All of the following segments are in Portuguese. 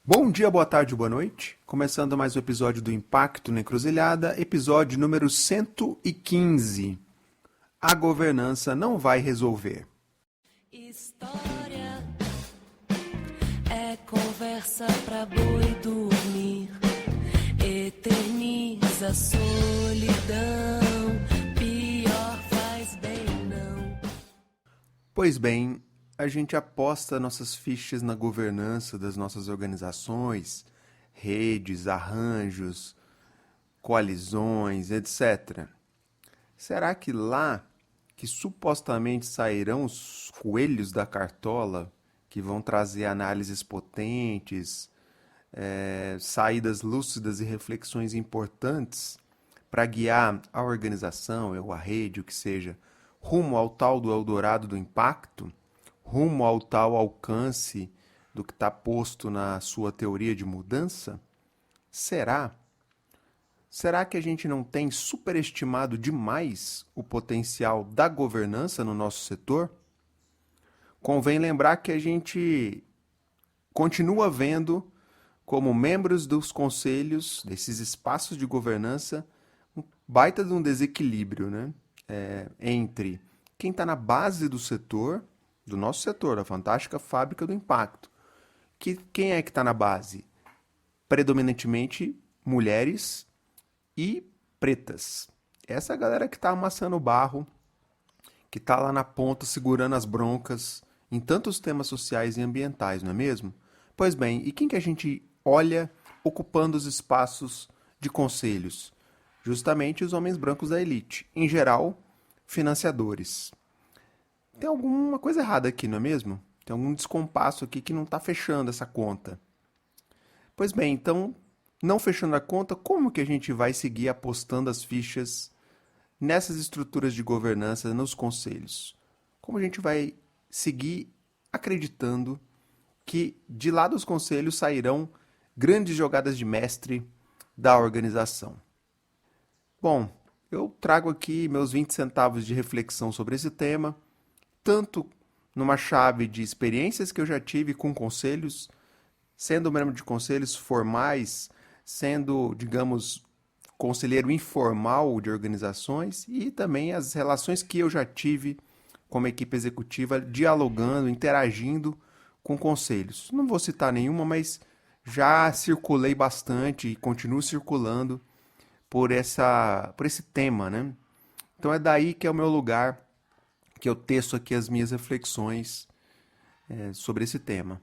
Bom dia, boa tarde, boa noite. Começando mais um episódio do Impacto na Encruzilhada, episódio número 115. A governança não vai resolver. História é conversa pra boi dormir, eterniza a solidão, pior faz bem não. Pois bem, a gente aposta nossas fichas na governança das nossas organizações, redes, arranjos, coalizões, etc. Será que lá, que supostamente sairão os coelhos da cartola, que vão trazer análises potentes, saídas lúcidas e reflexões importantes para guiar a organização, ou a rede, o que seja, rumo ao tal do Eldorado do impacto, rumo ao tal alcance do que está posto na sua teoria de mudança? Será? Será que a gente não tem superestimado demais o potencial da governança no nosso setor? Convém lembrar que a gente continua vendo como membros dos conselhos, desses espaços de governança, um baita de um desequilíbrio, né? Entre quem está na base do setor, do nosso setor, da fantástica fábrica do impacto. Quem é que está na base? Predominantemente mulheres e pretas. Essa é a galera que está amassando o barro, que está lá na ponta segurando as broncas em tantos temas sociais e ambientais, não é mesmo? Pois bem, e quem que a gente olha ocupando os espaços de conselhos? Justamente os homens brancos da elite, em geral, financiadores. Tem alguma coisa errada aqui, não é mesmo? Tem algum descompasso aqui que não está fechando essa conta. Pois bem, então, não fechando a conta, como que a gente vai seguir apostando as fichas nessas estruturas de governança nos conselhos? Como a gente vai seguir acreditando que de lá dos conselhos sairão grandes jogadas de mestre da organização? Bom, eu trago aqui meus 20 centavos de reflexão sobre esse tema, tanto numa chave de experiências que eu já tive com conselhos, sendo membro de conselhos formais, sendo, digamos, conselheiro informal de organizações e também as relações que eu já tive como equipe executiva, dialogando, interagindo com conselhos. Não vou citar nenhuma, mas já circulei bastante e continuo circulando por esse tema, né? Então é daí que é o meu lugar, que eu teço aqui as minhas reflexões sobre esse tema.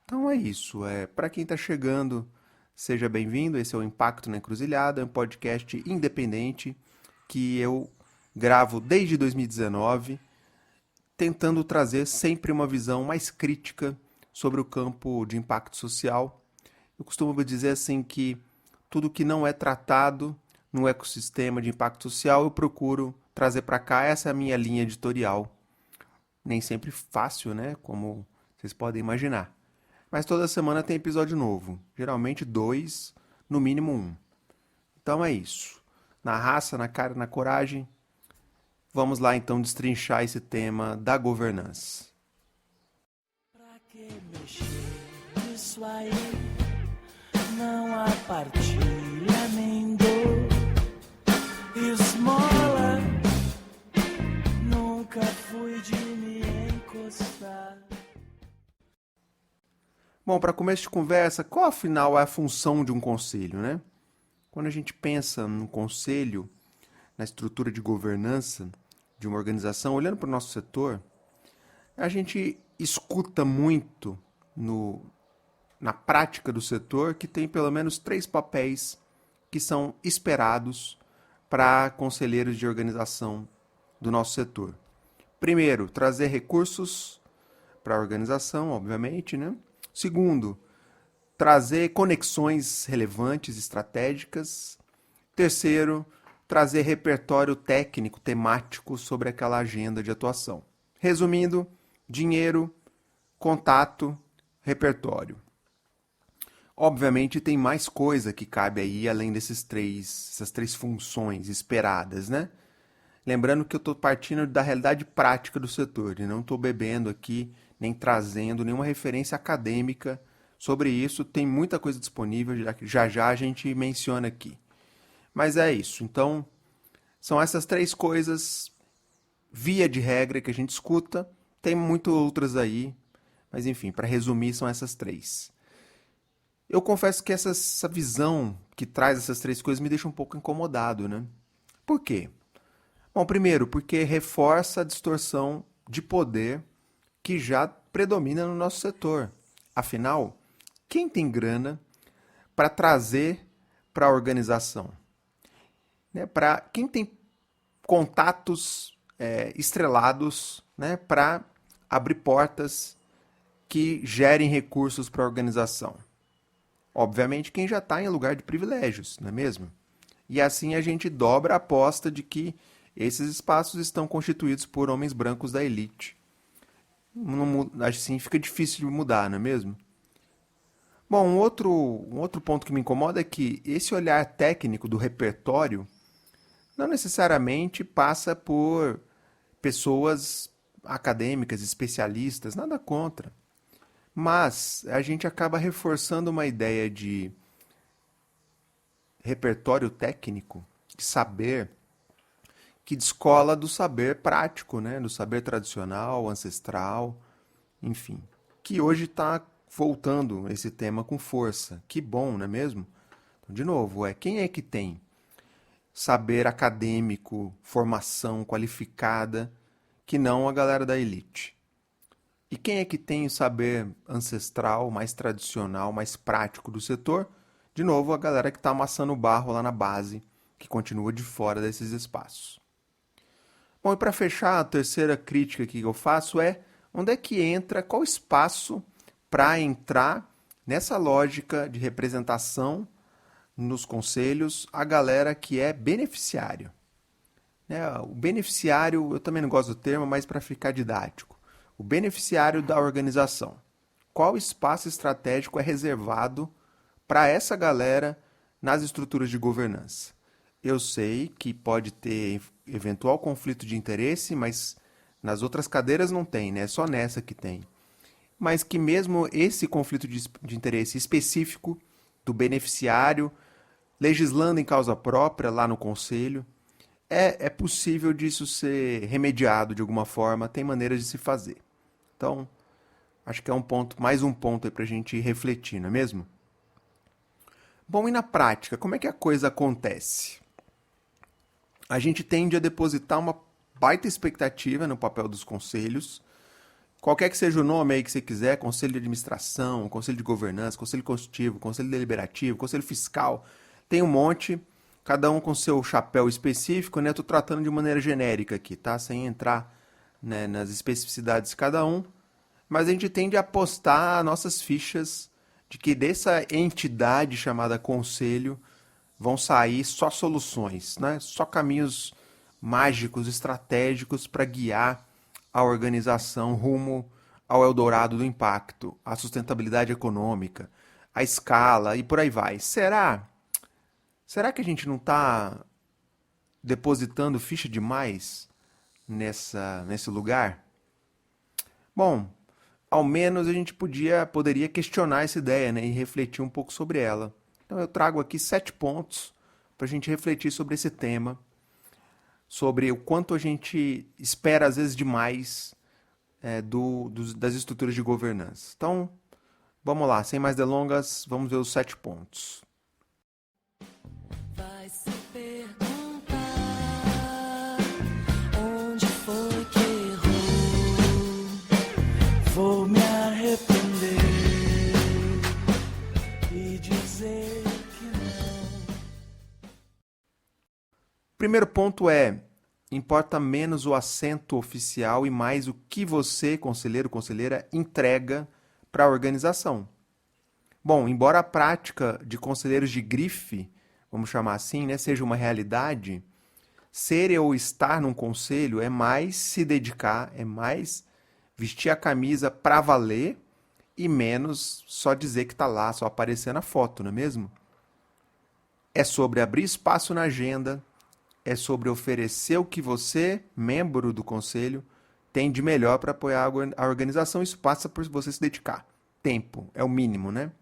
Então é isso. Para quem está chegando, seja bem-vindo. Esse é o Impacto na Encruzilhada, um podcast independente que eu gravo desde 2019, tentando trazer sempre uma visão mais crítica sobre o campo de impacto social. Eu costumo dizer assim que tudo que não é tratado no ecossistema de impacto social eu procuro trazer para cá. Essa é a minha linha editorial. Nem sempre fácil, né? Como vocês podem imaginar. Mas toda semana tem episódio novo. Geralmente 2, no mínimo 1. Então é isso. Na raça, na cara, na coragem. Vamos lá então destrinchar esse tema da governança. Pra que mexer nisso aí? Não há partilha nem dor, esmola. Nunca fui de me encostar. Bom, para começo de conversa, qual afinal é a função de um conselho, né? Quando a gente pensa no conselho, na estrutura de governança de uma organização, olhando para o nosso setor, a gente escuta muito na prática do setor que tem pelo menos 3 papéis que são esperados para conselheiros de organização do nosso setor. Primeiro, trazer recursos para a organização, obviamente, né? Segundo, trazer conexões relevantes, estratégicas. Terceiro, trazer repertório técnico, temático sobre aquela agenda de atuação. Resumindo, dinheiro, contato, repertório. Obviamente tem mais coisa que cabe aí além essas três funções esperadas, né? Lembrando que eu estou partindo da realidade prática do setor e não estou bebendo aqui nem trazendo nenhuma referência acadêmica Sobre isso, tem muita coisa disponível, já já a gente menciona aqui. Mas é isso. Então, são essas três coisas, via de regra, que a gente escuta. Tem muito outras aí, mas enfim, para resumir, são essas três. Eu confesso que essa visão que traz essas três coisas me deixa um pouco incomodado, né? Por quê? Bom, primeiro, porque reforça a distorção de poder que já predomina no nosso setor. Afinal, quem tem grana para trazer para a organização? Né? Para quem tem contatos estrelados, né? Para abrir portas que gerem recursos para a organização? Obviamente, quem já está em lugar de privilégios, não é mesmo? E assim a gente dobra a aposta de que esses espaços estão constituídos por homens brancos da elite. Assim fica difícil de mudar, não é mesmo? Bom, um outro ponto que me incomoda é que esse olhar técnico do repertório não necessariamente passa por pessoas acadêmicas, especialistas, nada contra. Mas a gente acaba reforçando uma ideia de repertório técnico, de saber, que descola do saber prático, né? Do saber tradicional, ancestral, enfim. Que hoje está voltando esse tema com força. Que bom, não é mesmo? Então, de novo, quem é que tem saber acadêmico, formação qualificada, que não a galera da elite? E quem é que tem o saber ancestral, mais tradicional, mais prático do setor? De novo, a galera que está amassando o barro lá na base, que continua de fora desses espaços. Bom, e para fechar, a terceira crítica que eu faço é onde é que entra, qual espaço para entrar nessa lógica de representação nos conselhos a galera que é beneficiário. O beneficiário, eu também não gosto do termo, mas para ficar didático. O beneficiário da organização. Qual espaço estratégico é reservado para essa galera nas estruturas de governança? Eu sei que pode ter eventual conflito de interesse, mas nas outras cadeiras não tem, né? É só nessa que tem. Mas que mesmo esse conflito de interesse específico do beneficiário, legislando em causa própria lá no conselho, é possível disso ser remediado de alguma forma, tem maneiras de se fazer. Então, acho que é mais um ponto aí para a gente refletir, não é mesmo? Bom, e na prática, como é que a coisa acontece? A gente tende a depositar uma baita expectativa no papel dos conselhos, qualquer que seja o nome aí que você quiser, conselho de administração, conselho de governança, conselho consultivo, conselho deliberativo, conselho fiscal, tem um monte, cada um com seu chapéu específico, né? Estou tratando de maneira genérica aqui, tá? Sem entrar, né, nas especificidades de cada um, mas a gente tende a apostar nossas fichas de que dessa entidade chamada conselho vão sair só soluções, né? Só caminhos mágicos, estratégicos para guiar a organização rumo ao Eldorado do impacto, à sustentabilidade econômica, à escala e por aí vai. Será que a gente não está depositando ficha demais nesse lugar? Bom, ao menos a gente poderia questionar essa ideia, né, e refletir um pouco sobre ela. Então eu trago aqui 7 pontos para a gente refletir sobre esse tema, sobre o quanto a gente espera às vezes demais das estruturas de governança. Então, vamos lá, sem mais delongas, vamos ver os 7 pontos. Vai se perguntar onde foi que errou. Vou me arrepender e dizer que não. Primeiro ponto importa menos o assento oficial e mais o que você, conselheiro, conselheira, entrega para a organização. Bom, embora a prática de conselheiros de grife, vamos chamar assim, né, seja uma realidade, ser ou estar num conselho é mais se dedicar, é mais vestir a camisa para valer e menos só dizer que está lá, só aparecer na foto, não é mesmo? É sobre abrir espaço na agenda, é sobre oferecer o que você, membro do conselho, tem de melhor para apoiar a organização. Isso passa por você se dedicar. tempo, é o mínimo, né?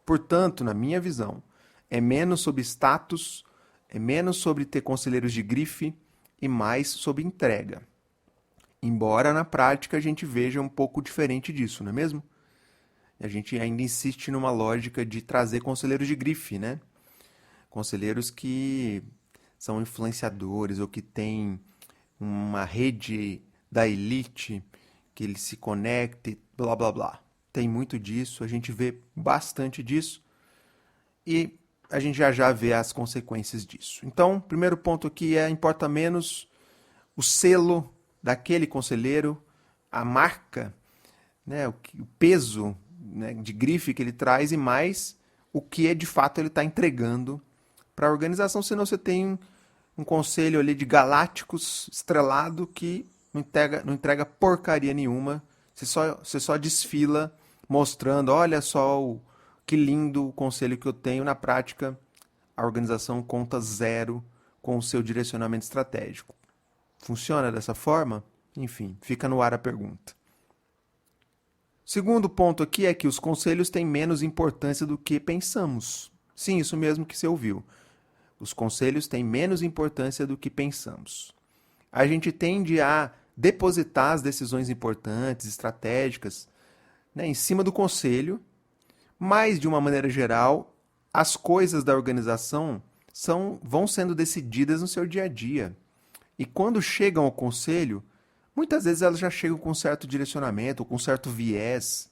Portanto, na minha visão, é menos sobre status, é menos sobre ter conselheiros de grife e mais sobre entrega. Embora na prática a gente veja um pouco diferente disso, não é mesmo? A gente ainda insiste numa lógica de trazer conselheiros de grife, né? Conselheiros que são influenciadores ou que têm uma rede da elite, que ele se conecte, blá blá blá. Tem muito disso, a gente vê bastante disso e a gente já vê as consequências disso. Então, o primeiro ponto aqui importa menos o selo daquele conselheiro, a marca, né, o peso, né, de grife que ele traz e mais o que de fato ele está entregando para a organização, senão você tem um conselho ali de galácticos estrelado que não entrega porcaria nenhuma, você só desfila mostrando, olha só que lindo o conselho que eu tenho. Na prática, a organização conta zero com o seu direcionamento estratégico. Funciona dessa forma? Enfim, fica no ar a pergunta. Segundo ponto aqui é que os conselhos têm menos importância do que pensamos. Sim, isso mesmo que você ouviu. Os conselhos têm menos importância do que pensamos. A gente tende a depositar as decisões importantes, estratégicas, né, em cima do conselho, mas, de uma maneira geral, as coisas da organização vão sendo decididas no seu dia a dia. E quando chegam ao conselho, muitas vezes elas já chegam com certo direcionamento, ou com certo viés,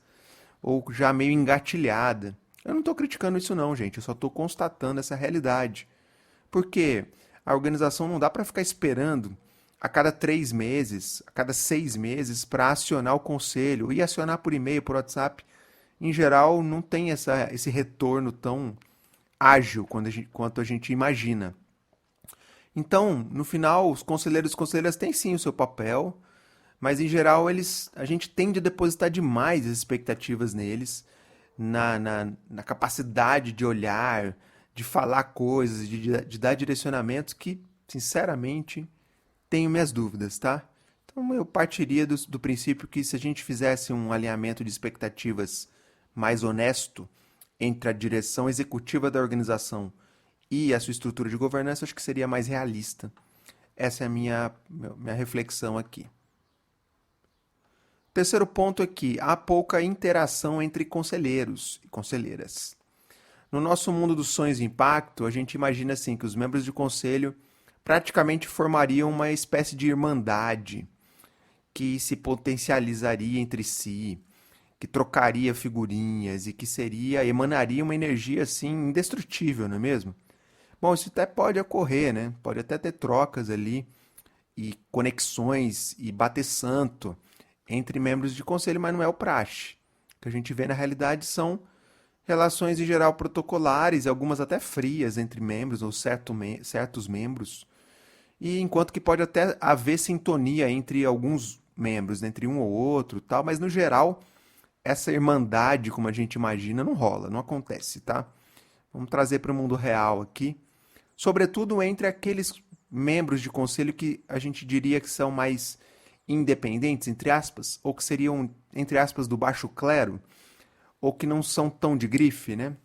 ou já meio engatilhada. Eu não estou criticando isso não, gente, eu só estou constatando essa realidade. Porque a organização não dá para ficar esperando a cada 3 meses, a cada 6 meses para acionar o conselho, e acionar por e-mail, por WhatsApp. Em geral, não tem esse retorno tão ágil quanto a gente imagina. Então, no final, os conselheiros e conselheiras têm sim o seu papel, mas em geral a gente tende a depositar demais as expectativas neles, na capacidade de olhar, de falar coisas, de dar direcionamentos que, sinceramente, tenho minhas dúvidas, tá? Então eu partiria do princípio que se a gente fizesse um alinhamento de expectativas mais honesto entre a direção executiva da organização e a sua estrutura de governança, acho que seria mais realista. Essa é a minha reflexão aqui. Terceiro ponto é que há pouca interação entre conselheiros e conselheiras. No nosso mundo dos sonhos de impacto, a gente imagina assim que os membros de conselho praticamente formariam uma espécie de irmandade que se potencializaria entre si, que trocaria figurinhas e que emanaria uma energia assim indestrutível, não é mesmo? Bom, isso até pode ocorrer, né? Pode até ter trocas ali e conexões e bater santo entre membros de conselho, mas não é o praxe. O que a gente vê na realidade são relações em geral protocolares, algumas até frias entre membros ou certos membros, e enquanto que pode até haver sintonia entre alguns membros, entre um ou outro, tal, mas no geral essa irmandade, como a gente imagina, não rola, não acontece, tá? Vamos trazer para o mundo real aqui, sobretudo entre aqueles membros de conselho que a gente diria que são mais independentes, entre aspas, ou que seriam, entre aspas, do baixo clero, ou que não são tão de grife, né?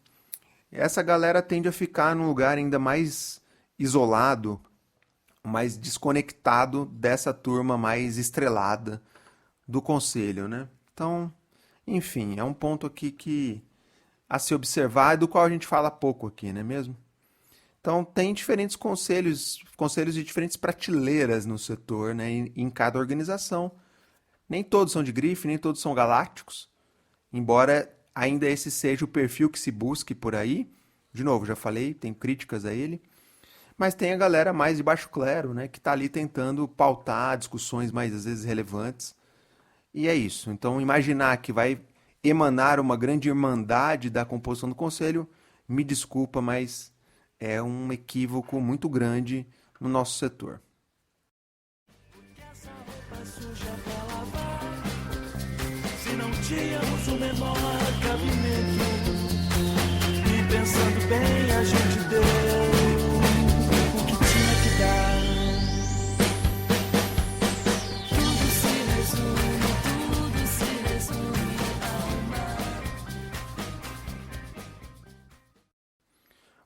Essa galera tende a ficar num lugar ainda mais isolado, mais desconectado dessa turma mais estrelada do conselho, né? Então, enfim, é um ponto aqui a se observar, do qual a gente fala pouco aqui, não é mesmo? Então, tem diferentes conselhos de diferentes prateleiras no setor, né, em cada organização. Nem todos são de grife, nem todos são galácticos, embora ainda esse seja o perfil que se busque por aí. De novo, já falei, tem críticas a ele. Mas tem a galera mais de baixo clero, né, que está ali tentando pautar discussões mais, às vezes, relevantes. E é isso. Então, imaginar que vai emanar uma grande irmandade da composição do conselho, me desculpa, mas é um equívoco muito grande no nosso setor. Essa roupa suja pra lavar. Se não tínhamos o menor cabimento, e pensando bem a gente deu o que tinha que dar. Tudo se resume a uma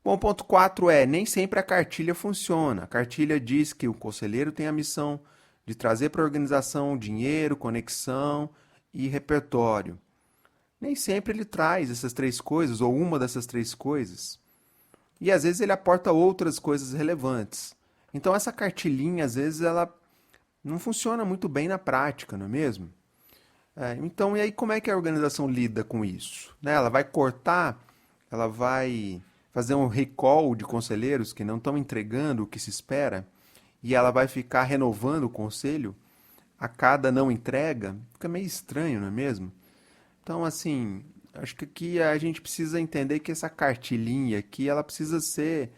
Bom, ponto 4 é, nem sempre a cartilha funciona. A cartilha diz que o conselheiro tem a missão de trazer para a organização dinheiro, conexão e repertório. Nem sempre ele traz essas três coisas, ou uma dessas três coisas. E às vezes ele aporta outras coisas relevantes. Então essa cartilhinha, às vezes, ela não funciona muito bem na prática, não é mesmo? Então, e aí como é que a organização lida com isso? Né? Ela vai cortar, ela vai fazer um recall de conselheiros que não estão entregando o que se espera, e ela vai ficar renovando o conselho a cada não entrega? Fica meio estranho, não é mesmo? Então, assim, acho que aqui a gente precisa entender que essa cartilhinha aqui, ela precisa ser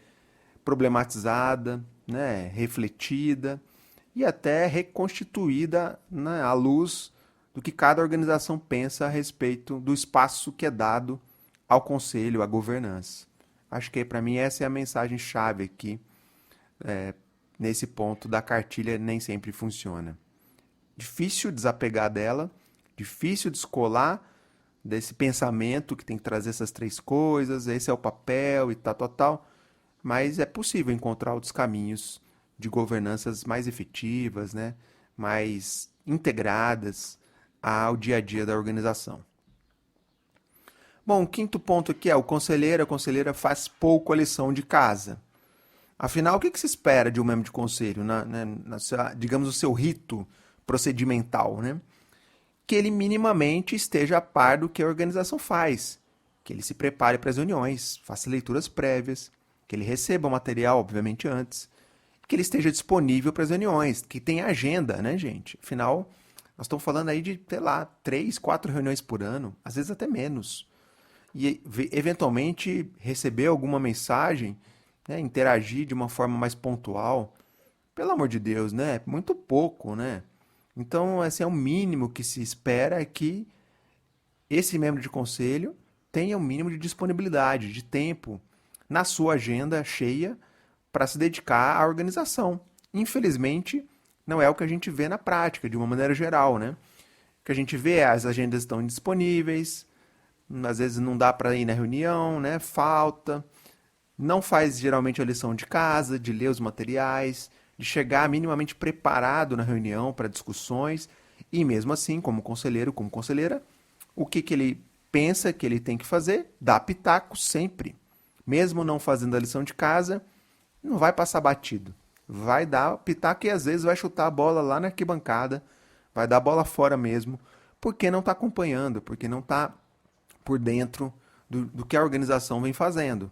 problematizada, né, refletida e até reconstituída, né, à luz do que cada organização pensa a respeito do espaço que é dado ao conselho, à governança. Acho que para mim essa é a mensagem chave aqui, nesse ponto da cartilha nem sempre funciona. Difícil desapegar dela, difícil descolar desse pensamento que tem que trazer essas três coisas, esse é o papel e tal, mas é possível encontrar outros caminhos de governanças mais efetivas, né? Mais integradas ao dia a dia da organização. Bom, o quinto ponto aqui é o conselheiro, a conselheira faz pouco a lição de casa. Afinal, o que se espera de um membro de conselho, digamos, o seu rito procedimental, né? Que ele minimamente esteja a par do que a organização faz, que ele se prepare para as reuniões, faça leituras prévias, que ele receba o material, obviamente, antes, que ele esteja disponível para as reuniões, que tenha agenda, né, gente? Afinal, nós estamos falando aí de, sei lá, 3, 4 reuniões por ano, às vezes até menos. E, eventualmente, receber alguma mensagem, né, interagir de uma forma mais pontual, pelo amor de Deus, né? Muito pouco, né? Então, assim, é o mínimo que se espera é que esse membro de conselho tenha um mínimo de disponibilidade, de tempo na sua agenda cheia para se dedicar à organização. Infelizmente, não é o que a gente vê na prática, de uma maneira geral, né? O que a gente vê é as agendas estão indisponíveis, às vezes não dá para ir na reunião, né? Falta, não faz geralmente a lição de casa, de ler os materiais, de chegar minimamente preparado na reunião para discussões e mesmo assim, como conselheiro, como conselheira, o que ele pensa que ele tem que fazer, dá pitaco sempre. Mesmo não fazendo a lição de casa, não vai passar batido. Vai dar pitaco e às vezes vai chutar a bola lá na arquibancada, vai dar a bola fora mesmo, porque não está acompanhando, porque não está por dentro do que a organização vem fazendo.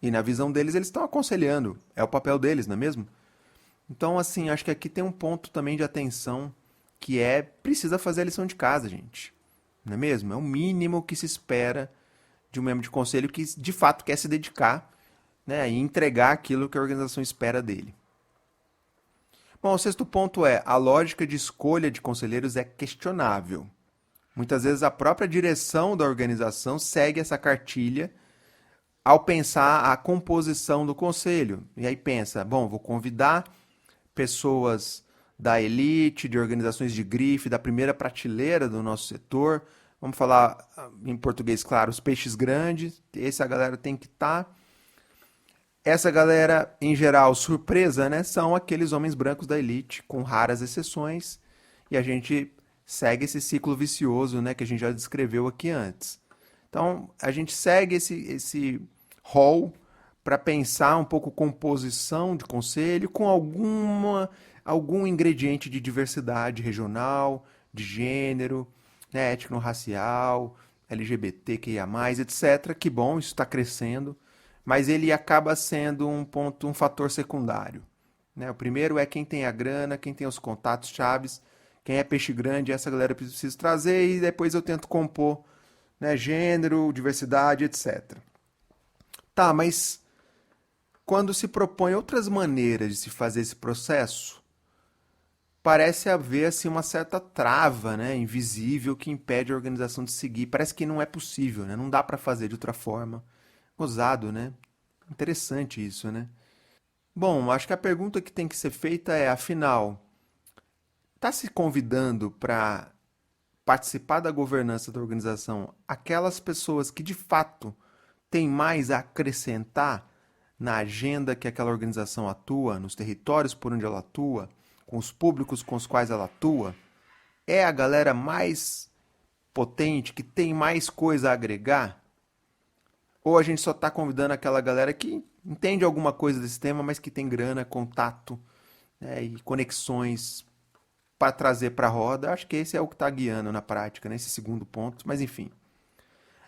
E na visão deles, eles estão aconselhando. É o papel deles, não é mesmo? Então, assim, acho que aqui tem um ponto também de atenção que precisa fazer a lição de casa, gente. Não é mesmo? É o mínimo que se espera de um membro de conselho que, de fato, quer se dedicar, né, e entregar aquilo que a organização espera dele. Bom, o sexto ponto é, a lógica de escolha de conselheiros é questionável. Muitas vezes a própria direção da organização segue essa cartilha ao pensar a composição do conselho. E aí pensa, bom, vou convidar pessoas da elite, de organizações de grife, da primeira prateleira do nosso setor. Vamos falar em português, claro, os peixes grandes. Essa galera tem que estar. Essa galera, em geral, surpresa, né? São aqueles homens brancos da elite, com raras exceções. E a gente segue esse ciclo vicioso, né? Que a gente já descreveu aqui antes. Então, a gente segue esse rol para pensar um pouco composição de conselho com algum ingrediente de diversidade regional, de gênero, né, étnico-racial, LGBTQIA+, etc. Que bom, isso está crescendo, mas ele acaba sendo um fator secundário. Né? O primeiro é quem tem a grana, quem tem os contatos chaves, quem é peixe grande, essa galera precisa trazer e depois eu tento compor, né, gênero, diversidade, etc. Tá, mas quando se propõe outras maneiras de se fazer esse processo, parece haver assim, uma certa trava, né, invisível que impede a organização de seguir. Parece que não é possível, né? Não dá para fazer de outra forma. Gozado, né? Interessante isso, né? Bom, acho que a pergunta que tem que ser feita é, afinal, está se convidando para participar da governança da organização aquelas pessoas que de fato têm mais a acrescentar na agenda que aquela organização atua, nos territórios por onde ela atua, com os públicos com os quais ela atua, é a galera mais potente, que tem mais coisa a agregar? Ou a gente só está convidando aquela galera que entende alguma coisa desse tema, mas que tem grana, contato, né, e conexões para trazer para a roda? Acho que esse é o que está guiando na prática, nesse segundo ponto. Mas enfim,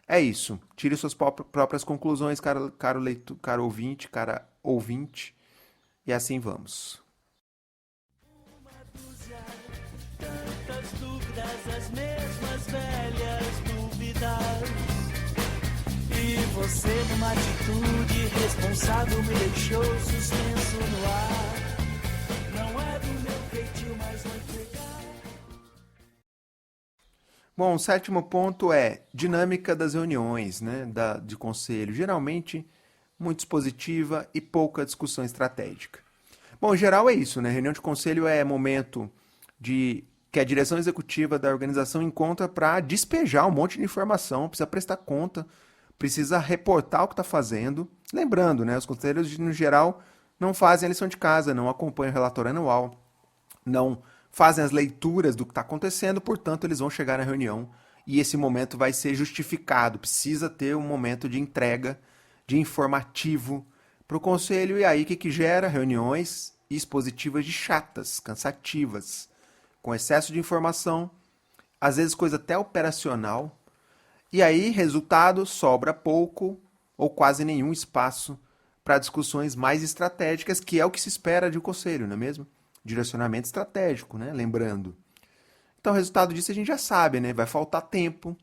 é isso. Tire suas próprias conclusões, caro leitor, caro ouvinte, cara ouvinte. E assim vamos. Tantas dúvidas, as mesmas velhas dúvidas. E você, numa atitude responsável, me deixou suspenso no ar. Não é do meu feitio, mas vou entregar. Bom, o sétimo ponto é dinâmica das reuniões, né, de conselho. Geralmente, muito expositiva e pouca discussão estratégica. Bom, em geral é isso, né? Reunião de conselho é momento que a direção executiva da organização encontra para despejar um monte de informação, precisa prestar conta, precisa reportar o que está fazendo. Lembrando, né, os conselheiros, no geral, não fazem a lição de casa, não acompanham o relatório anual, não fazem as leituras do que está acontecendo, portanto, eles vão chegar na reunião e esse momento vai ser justificado. Precisa ter um momento de entrega, de informativo para o conselho, e aí o que gera? Reuniões expositivas de chatas, cansativas, com excesso de informação, às vezes coisa até operacional, e aí, resultado, sobra pouco ou quase nenhum espaço para discussões mais estratégicas, que é o que se espera de um conselho, não é mesmo? Direcionamento estratégico, né? Lembrando. Então, o resultado disso a gente já sabe, né? Vai faltar tempo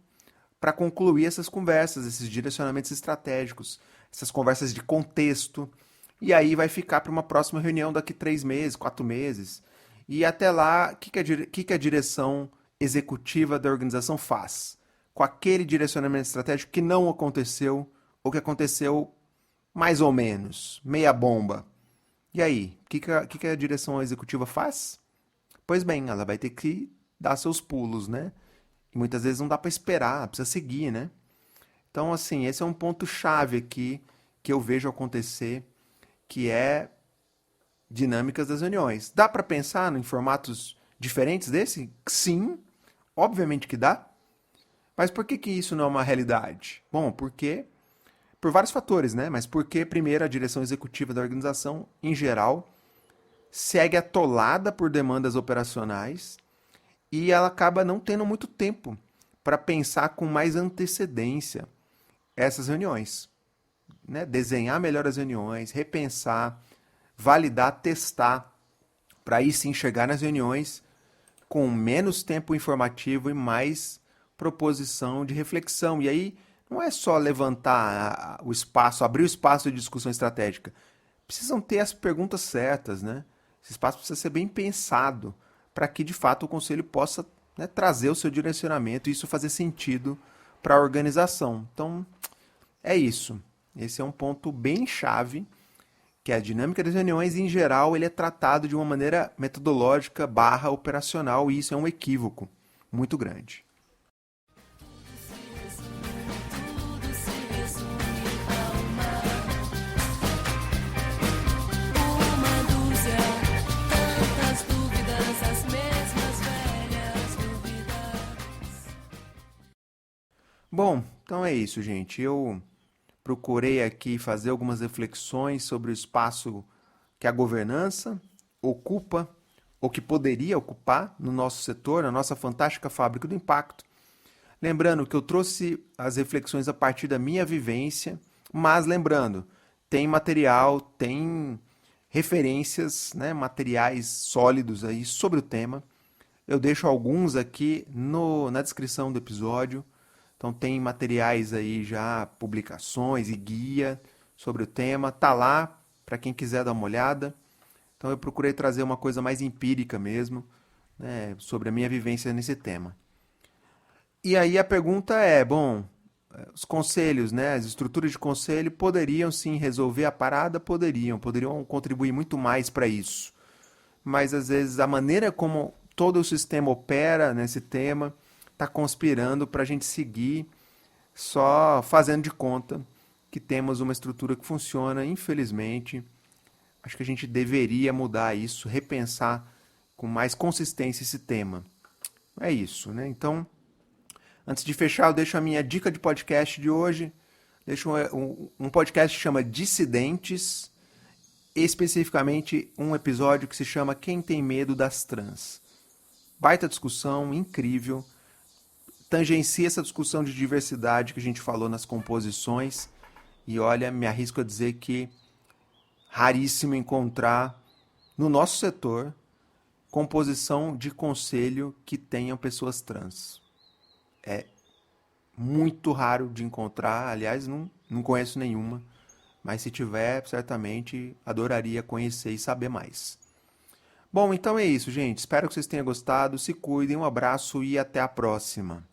para concluir essas conversas, esses direcionamentos estratégicos, essas conversas de contexto, e aí vai ficar para uma próxima reunião daqui 3 meses, 4 meses. E até lá, o que a direção executiva da organização faz com aquele direcionamento estratégico que não aconteceu, ou que aconteceu mais ou menos, meia bomba? E aí, o que a direção executiva faz? Pois bem, ela vai ter que dar seus pulos, né? E muitas vezes não dá para esperar, precisa seguir, né? Então, assim, esse é um ponto-chave aqui que eu vejo acontecer, que é dinâmicas das reuniões. Dá para pensar em formatos diferentes desse? Sim, obviamente que dá. Mas por que isso não é uma realidade? Bom, porque por vários fatores, né? Mas porque, primeiro, a direção executiva da organização, em geral, segue atolada por demandas operacionais e ela acaba não tendo muito tempo para pensar com mais antecedência essas reuniões, né? Desenhar melhor as reuniões, repensar, validar, testar, para aí sim chegar nas reuniões com menos tempo informativo e mais proposição de reflexão. E aí não é só levantar o espaço, abrir o espaço de discussão estratégica. Precisam ter as perguntas certas, né? Esse espaço precisa ser bem pensado para que, de fato, o conselho possa, né, trazer o seu direcionamento e isso fazer sentido para a organização. Então, é isso. Esse é um ponto bem chave, que é a dinâmica das reuniões, e, em geral, ele é tratado de uma maneira metodológica / operacional, e isso é um equívoco muito grande. Bom, então é isso, gente. Eu procurei aqui fazer algumas reflexões sobre o espaço que a governança ocupa, ou que poderia ocupar no nosso setor, na nossa fantástica fábrica do impacto. Lembrando que eu trouxe as reflexões a partir da minha vivência, mas lembrando, tem material, tem referências, né, materiais sólidos aí sobre o tema. Eu deixo alguns aqui na descrição do episódio. Então tem materiais aí já, publicações e guia sobre o tema. Tá lá para quem quiser dar uma olhada. Então eu procurei trazer uma coisa mais empírica mesmo, né, sobre a minha vivência nesse tema. E aí a pergunta é, bom, os conselhos, né, as estruturas de conselho poderiam sim resolver a parada? Poderiam contribuir muito mais para isso. Mas às vezes a maneira como todo o sistema opera nesse tema está conspirando para a gente seguir só fazendo de conta que que temos uma estrutura que funciona, infelizmente. Acho que a gente deveria mudar isso, repensar com mais consistência esse tema. É isso, né? Então, antes de fechar, eu deixo a minha dica de podcast de hoje. Deixo um podcast que chama Dissidentes, especificamente um episódio que se chama Quem Tem Medo das Trans. Baita discussão, incrível. Tangencia essa discussão de diversidade que a gente falou nas composições. E olha, me arrisco a dizer que raríssimo encontrar no nosso setor composição de conselho que tenham pessoas trans. É muito raro de encontrar, aliás, não conheço nenhuma, mas se tiver, certamente adoraria conhecer e saber mais. Bom, então é isso, gente. Espero que vocês tenham gostado. Se cuidem, um abraço e até a próxima.